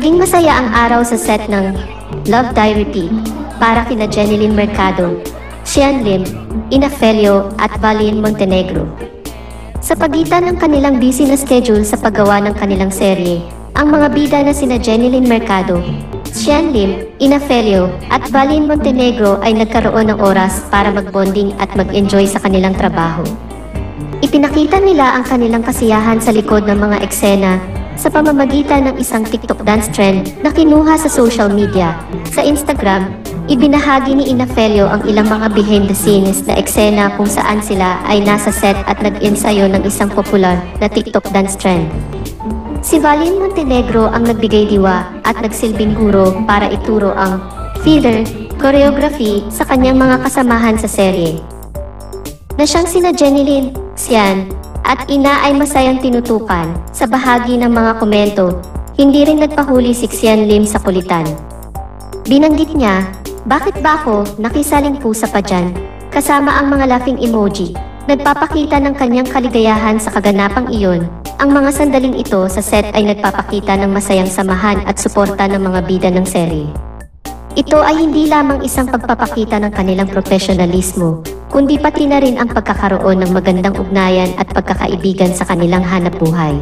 Naging masaya ang araw sa set ng Love Die Repeat para kina Jeneline Mercado, Sian Lim, Ina Felio at Valin Montenegro. Sa pagitan ng kanilang busy na schedule sa paggawa ng kanilang serye, ang mga bida na sina Jeneline Mercado, Sian Lim, Ina Felio at Valin Montenegro ay nagkaroon ng oras para magbonding at mag-enjoy sa kanilang trabaho. Ipinakita nila ang kanilang kasiyahan sa likod ng mga eksena sa pamamagitan ng isang TikTok dance trend na kinuha sa social media. Sa Instagram, ibinahagi ni Ina Felio ang ilang mga behind the scenes na eksena kung saan sila ay nasa set at nag-ensayo ng isang popular na TikTok dance trend. Si Valin Montenegro ang nagbigay diwa at nagsilbing guro para ituro ang filler, choreography sa kanyang mga kasamahan sa serye. Na siyang sina Jeneline, Sian, at Ina ay masayang tinutukan sa bahagi ng mga komento, hindi rin nagpahuli si Sian Lim sa kulitan. Binanggit niya, bakit ba ako nakisaling pusa pa dyan, kasama ang mga laughing emoji, nagpapakita ng kanyang kaligayahan sa kaganapang iyon. Ang mga sandaling ito sa set ay nagpapakita ng masayang samahan at suporta ng mga bida ng serye. Ito ay hindi lamang isang pagpapakita ng kanilang profesionalismo, kundi pati na rin ang pagkakaroon ng magandang ugnayan at pagkakaibigan sa kanilang hanapbuhay.